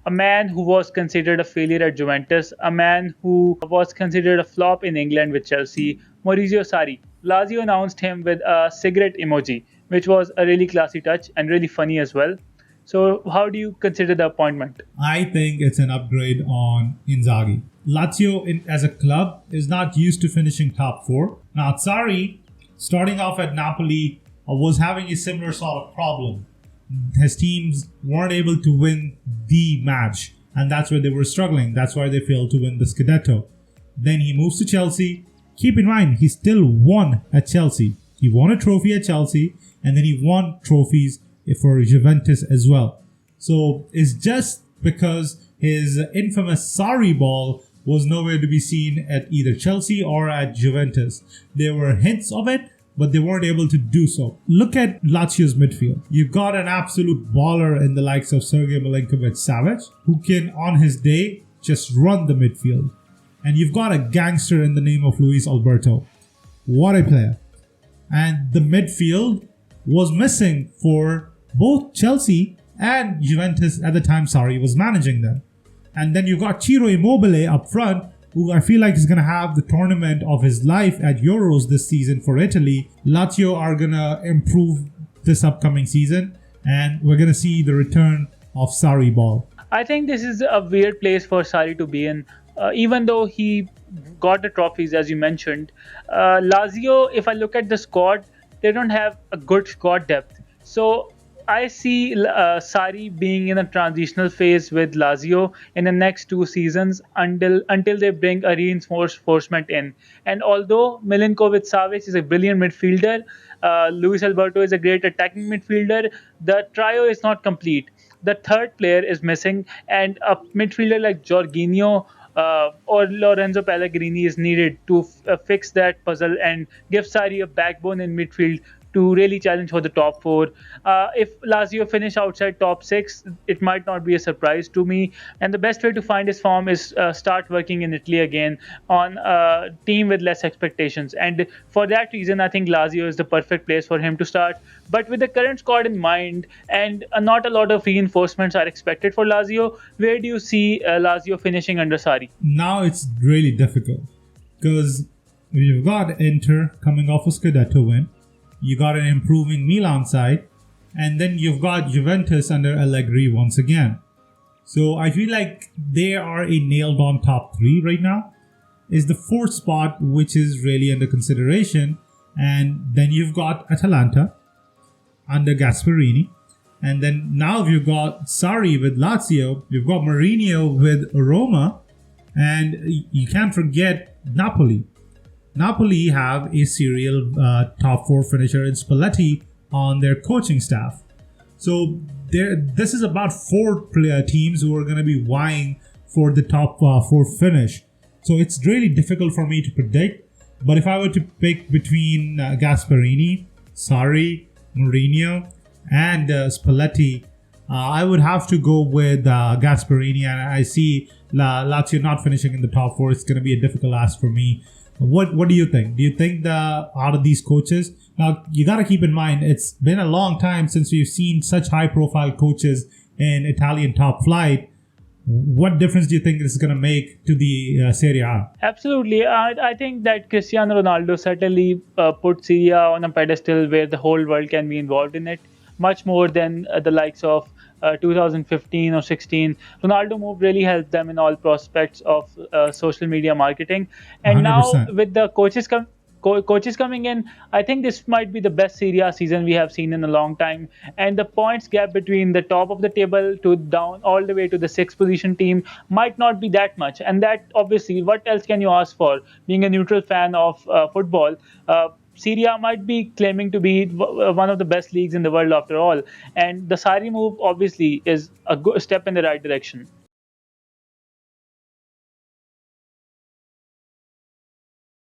a man who was considered a failure at Juventus, a man who was considered a flop in England with Chelsea, Maurizio Sarri. Lazio announced him with a cigarette emoji, which was a really classy touch and really funny as well. So, how do you consider the appointment? I think it's an upgrade on Inzaghi. Lazio, as a club, is not used to finishing top four. Now, Saari, starting off at Napoli, was having a similar sort of problem. His teams weren't able to win the match, and that's where they were struggling. That's why they failed to win the Scudetto. Then he moves to Chelsea. Keep in mind, he still won at Chelsea. He won a trophy at Chelsea, and then he won trophies for Juventus as well. So it's just because his infamous Sarri ball was nowhere to be seen at either Chelsea or at Juventus. There were hints of it, but they weren't able to do so. Look at Lazio's midfield. You've got an absolute baller in the likes of Sergei Milinkovic-Savic, who can, on his day, just run the midfield. And you've got a gangster in the name of Luis Alberto. What a player. And the midfield was missing for both Chelsea and Juventus at the time Sarri was managing them. And then you've got Ciro Immobile up front, who I feel like is going to have the tournament of his life at Euros this season for Italy. Lazio are going to improve this upcoming season, and we're going to see the return of Sarri ball. I think this is a weird place for Sarri to be in. Even though he got the trophies, as you mentioned, Lazio, if I look at the squad, they don't have a good squad depth. So I see Sarri being in a transitional phase with Lazio in the next 2 seasons until they bring a reinforcement in. And although Milinkovic-Savic is a brilliant midfielder, Luis Alberto is a great attacking midfielder, the trio is not complete. The third player is missing, and a midfielder like Jorginho or Lorenzo Pellegrini is needed to fix that puzzle and give Sarri a backbone in midfield to really challenge for the top four. If Lazio finish outside top six, it might not be a surprise to me. And the best way to find his form is start working in Italy again on a team with less expectations. And for that reason, I think Lazio is the perfect place for him to start. But with the current squad in mind, and not a lot of reinforcements are expected for Lazio, where do you see Lazio finishing under Sarri? Now it's really difficult because we've got Inter coming off a Scudetto win. You got an improving Milan side, and then you've got Juventus under Allegri once again. So I feel like they are a nailed-on top three right now. Is the fourth spot, which is really under consideration, and then you've got Atalanta under Gasperini, and then now you've got Sarri with Lazio, you've got Mourinho with Roma, and you can't forget Napoli. Napoli have a serial top four finisher in Spalletti on their coaching staff. So this is about four teams who are going to be vying for the top four finish. So it's really difficult for me to predict. But if I were to pick between Gasperini, Sarri, Mourinho, and Spalletti, I would have to go with Gasperini. And I see Lazio not finishing in the top four. It's going to be a difficult ask for me. What do you think? Do you think out of these coaches? Now, you got to keep in mind, it's been a long time since we've seen such high-profile coaches in Italian top flight. What difference do you think this is going to make to the Serie A? Absolutely. I think that Cristiano Ronaldo certainly put Serie A on a pedestal where the whole world can be involved in it, much more than the likes of 2015 or 16. Ronaldo move really helped them in all prospects of social media marketing. And 100%. now with the coaches coming in, I think this might be the best Serie A season we have seen in a long time. And the points gap between the top of the table to down all the way to the sixth position team might not be that much. And that obviously, what else can you ask for? Being a neutral fan of football, Serie A might be claiming to be one of the best leagues in the world after all. And the Sarri move obviously is a good step in the right direction.